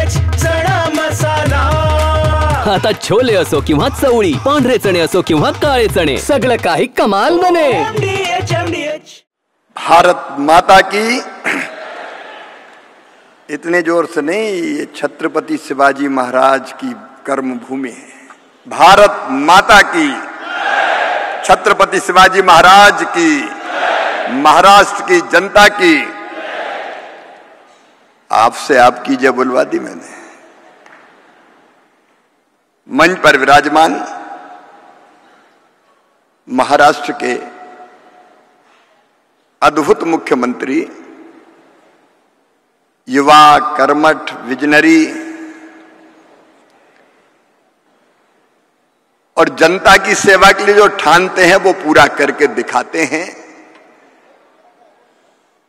चणा मसाला. आता छोले असो किंवा चवळी, पांढरे चणे असो किंवा काळे चणे, सगळं काही कमाल बने. MDH. भारत माता की. इतने जोर से नहीं, ये छत्रपति शिवाजी महाराज की कर्मभूमि है. भारत माता की, छत्रपति शिवाजी महाराज की, महाराष्ट्र की जनता की. आपसे आपकी जय बुलवा दी मैंने. मंच पर विराजमान महाराष्ट्र के अद्भुत मुख्यमंत्री, युवा, कर्मठ, विजनरी और जनता की सेवा के लिए जो ठानते हैं वो पूरा करके दिखाते हैं,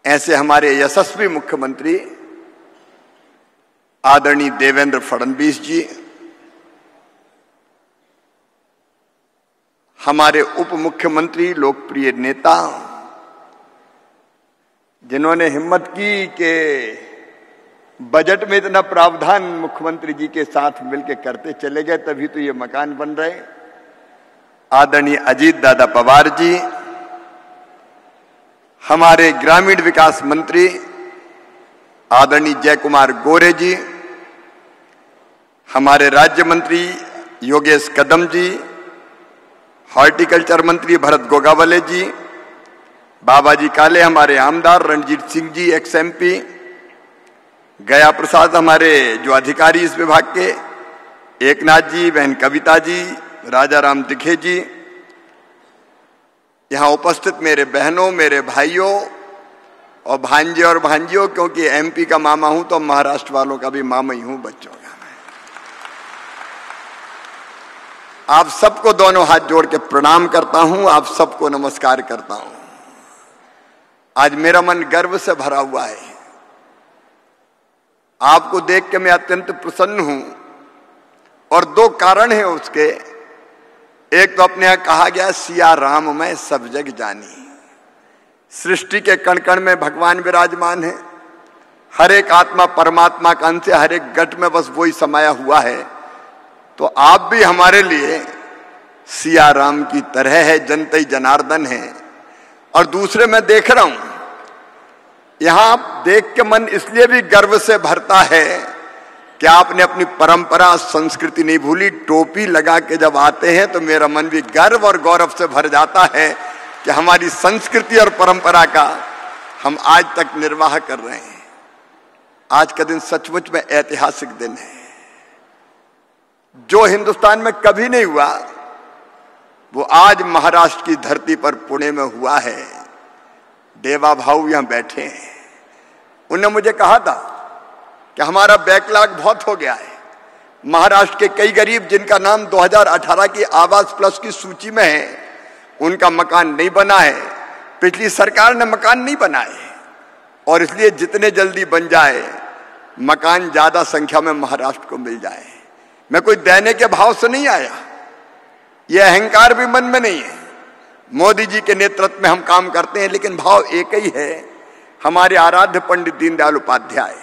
ऐसे हमारे यशस्वी मुख्यमंत्री आदरणीय देवेंद्र फडणवीस जी, हमारे उप मुख्यमंत्री, लोकप्रिय नेता, जिन्होंने हिम्मत की कि बजट में इतना प्रावधान मुख्यमंत्री जी के साथ मिलकर करते चले गए, तभी तो ये मकान बन रहे. आदरणीय अजीत दादा पवार जी, हमारे ग्रामीण विकास मंत्री आदरणीय जय कुमार गोरे जी, हमारे राज्य मंत्री योगेश कदम जी, हॉर्टिकल्चर मंत्री भरत गोगावले जी, बाबाजी काले हमारे आमदार रणजीत सिंह जी एक्स MP, गया प्रसाद हमारे जो अधिकारी इस विभाग के, एकनाथ जी, बहन कविता जी, राजा राम दिखे जी, यहां उपस्थित मेरे बहनों, मेरे भाइयों और भांजे और भांजियों, क्योंकि MP का मामा हूं तो महाराष्ट्र वालों का भी मामा ही हूं बच्चों का. आप सबको दोनों हाथ जोड़ के प्रणाम करता हूं, आप सबको नमस्कार करता हूं. आज मेरा मन गर्व से भरा हुआ है. आपको देख के मैं अत्यंत प्रसन्न हूं और दो कारण हैं उसके. एक तो अपने यहां कहा गया, सिया राम मैं सब जग जानी. सृष्टि के कण कण में भगवान विराजमान है. हर एक आत्मा परमात्मा का अंश है, हर एक गट में बस वही समाया हुआ है. तो आप भी हमारे लिए सिया राम की तरह है, जनतई जनार्दन है. और दूसरे मैं देख रहा हूं, यहां देख के मन इसलिए भी गर्व से भरता है कि आपने अपनी परंपरा, संस्कृति नहीं भूली. टोपी लगा के जब आते हैं तो मेरा मन भी गर्व और गौरव से भर जाता है कि हमारी संस्कृति और परंपरा का हम आज तक निर्वाह कर रहे हैं. आज का दिन सचमुच में ऐतिहासिक दिन है. जो हिंदुस्तान में कभी नहीं हुआ वो आज महाराष्ट्र की धरती पर पुणे में हुआ है. देवा भाऊ यहां बैठे हैं. उन्होंने मुझे कहा था कि हमारा बैकलॉग बहुत हो गया है. महाराष्ट्र के कई गरीब जिनका नाम 2018 की आवास प्लस की सूची में है, उनका मकान नहीं बना है. पिछली सरकार ने मकान नहीं बनाए और इसलिए जितने जल्दी बन जाए मकान ज्यादा संख्या में महाराष्ट्र को मिल जाए. मैं कोई देने के भाव से नहीं आया, यह अहंकार भी मन में नहीं है. मोदी जी के नेतृत्व में हम काम करते हैं, लेकिन भाव एक ही है. हमारे आराध्य पंडित दीनदयाल उपाध्याय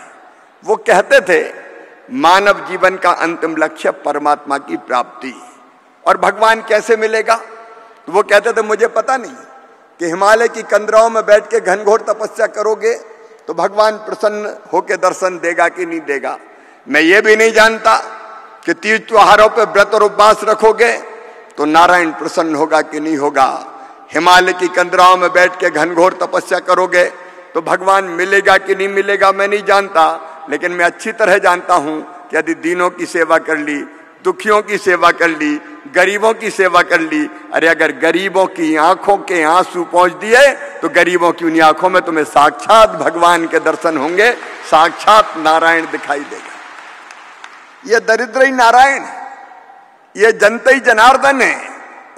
वो कहते थे, मानव जीवन का अंतिम लक्ष्य परमात्मा की प्राप्ति. और भगवान कैसे मिलेगा? तो वो कहते थे, मुझे पता नहीं कि हिमालय की कंदराओं में बैठ के घनघोर तपस्या करोगे तो भगवान प्रसन्न होकर दर्शन देगा कि नहीं देगा. मैं ये भी नहीं जानता कि तीर्थ त्योहारों पर व्रत और उपवास रखोगे तो नारायण प्रसन्न होगा कि नहीं होगा. हिमालय की कंदराओं में बैठ के घनघोर तपस्या करोगे तो भगवान मिलेगा कि नहीं मिलेगा मैं नहीं जानता. लेकिन मैं अच्छी तरह जानता हूं कि यदि दीनों की सेवा कर ली, दुखियों की सेवा कर ली, गरीबों की सेवा कर ली, अरे अगर गरीबों की आंखों के आंसू पहुंच दिए तो गरीबों की उन्हीं आंखों में तुम्हें साक्षात भगवान के दर्शन होंगे, साक्षात नारायण दिखाई देगा. ये दरिद्र ही नारायण, ये जनतई जनार्दन है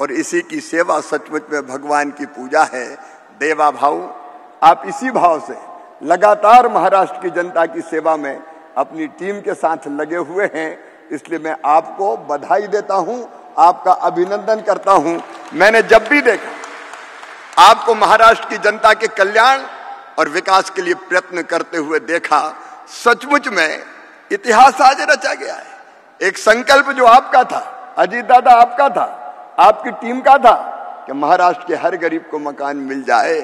और इसी की सेवा सचमुच में भगवान की पूजा है. देवा भाऊ, आप इसी भाव से लगातार महाराष्ट्र की जनता की सेवा में अपनी टीम के साथ लगे हुए हैं. इसलिए मैं आपको बधाई देता हूं, आपका अभिनंदन करता हूं. मैंने जब भी देखा आपको महाराष्ट्र की जनता के कल्याण और विकास के लिए प्रयत्न करते हुए देखा, सचमुच में इतिहास आज रचा गया है। एक संकल्प जो आपका था, अजीत दादा आपका था, आपकी टीम का था कि महाराष्ट्र के हर गरीब को मकान मिल जाए,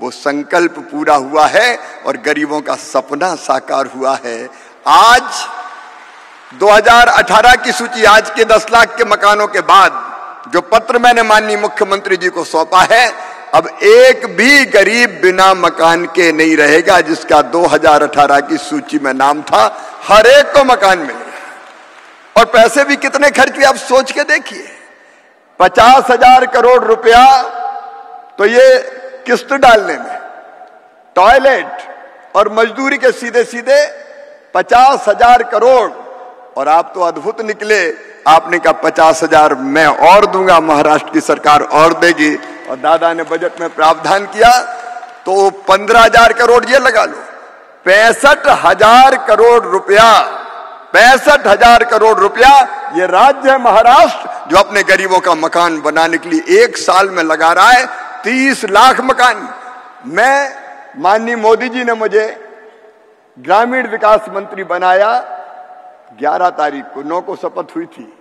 वो संकल्प पूरा हुआ है और गरीबों का सपना साकार हुआ है। आज 2018 की सूची, आज के 10 लाख के मकानों के बाद जो पत्र मैंने माननीय मुख्यमंत्री जी को सौंपा है, अब एक भी गरीब बिना मकान के नहीं रहेगा जिसका 2018 की सूची में नाम था। हर एक को मकान मिलेगा। और पैसे भी कितने खर्च हुए आप सोच के देखिए। 50,000 करोड़ रुपया तो ये किस्त डालने में, टॉयलेट और मजदूरी के सीधे सीधे 50,000 करोड़। और आप तो अद्भुत निकले, आपने कहा 50,000 मैं और दूंगा, महाराष्ट्र की सरकार और देगी। और दादा ने बजट में प्रावधान किया तो 15,000 करोड़ ये लगा लो, 65,000 करोड़ रुपया, 65,000 करोड़ रुपया ये राज्य है महाराष्ट्र जो अपने गरीबों का मकान बनाने के लिए 1 साल में लगा रहा है। 30 लाख मकान। मैं, माननीय मोदी जी ने मुझे ग्रामीण विकास मंत्री बनाया 11 तारीख को, 9 को शपथ हुई थी,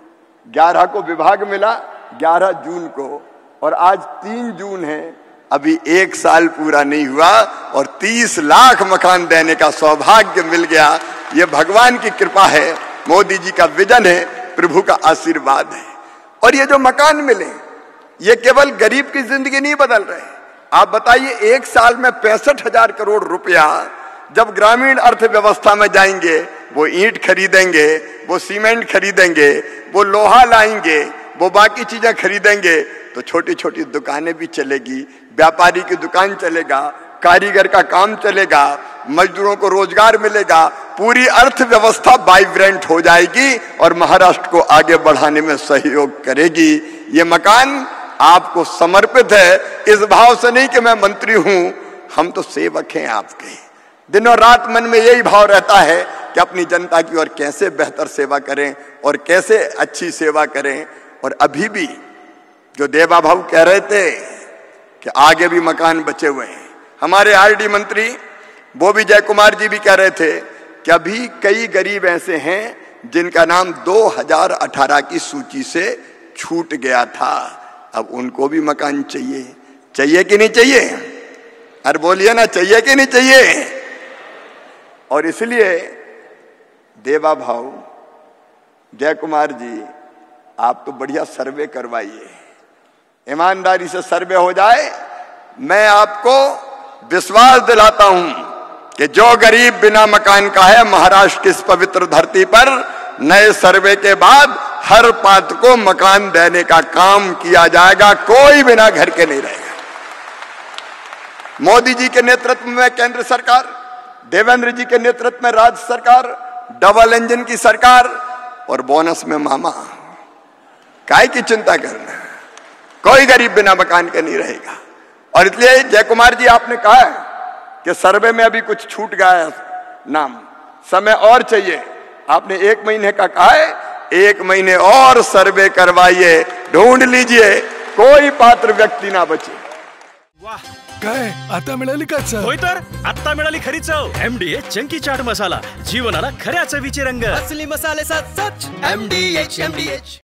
11 को विभाग मिला, 11 जून को, और आज 3 जून है। अभी 1 साल पूरा नहीं हुआ और 30 लाख मकान देने का सौभाग्य मिल गया। ये भगवान की कृपा है, मोदी जी का विजन है, प्रभु का आशीर्वाद है। और ये जो मकान मिले, ये केवल गरीब की जिंदगी नहीं बदल रहे। आप बताइए, 1 साल में 65,000 करोड़ रुपया जब ग्रामीण अर्थव्यवस्था में जाएंगे, वो ईंट खरीदेंगे, वो सीमेंट खरीदेंगे, वो लोहा लाएंगे, वो बाकी चीजें खरीदेंगे, तो छोटी छोटी दुकानें भी चलेगी, व्यापारी की दुकान चलेगा, कारीगर का काम चलेगा, मजदूरों को रोजगार मिलेगा, पूरी अर्थव्यवस्था वाइब्रेंट हो जाएगी और महाराष्ट्र को आगे बढ़ाने में सहयोग करेगी। ये मकान आपको समर्पित है, इस भाव से नहीं कि मैं मंत्री हूं, हम तो सेवक हैं आपके। दिनों रात मन में यही भाव रहता है कि अपनी जनता की और कैसे बेहतर सेवा करें और कैसे अच्छी सेवा करें। और अभी भी जो देवा भाऊ कह रहे थे कि आगे भी मकान बचे हुए हैं, हमारे आरडी मंत्री वो भी जय कुमार जी भी कह रहे थे कि अभी कई गरीब ऐसे हैं जिनका नाम 2018 की सूची से छूट गया था। अब उनको भी मकान चाहिए, चाहिए कि नहीं चाहिए? अरे बोलिए ना, चाहिए कि नहीं चाहिए? और इसलिए देवा भाऊ, जय कुमार जी, आप तो बढ़िया सर्वे करवाइए, ईमानदारी से सर्वे हो जाए। मैं आपको विश्वास दिलाता हूं कि जो गरीब बिना मकान का है महाराष्ट्र की इस पवित्र धरती पर, नए सर्वे के बाद हर पात्र को मकान देने का काम किया जाएगा, कोई बिना घर के नहीं रहेगा। मोदी जी के नेतृत्व में केंद्र सरकार, देवेंद्र जी के नेतृत्व में राज्य सरकार, डबल इंजन की सरकार और बोनस में मामा। काय की चिंता करना, कोई गरीब बिना मकान के नहीं रहेगा। और इसलिए जय कुमार जी, आपने कहा है कि सर्वे में अभी कुछ छूट गया है नाम, समय और चाहिए। आपने 1 महीने का कहा है, 1 महीने और सर्वे करवाइए, ढूंढ लीजिए, कोई पात्र व्यक्ती ना बचे। वाह, काय आता मिळाली का चव? होय तर आता मिळाली खरी चव। MDH चंकी चाट मसाला, जीवनाला खऱ्या चवीचे रंग। असली मसाले साथ सच MDH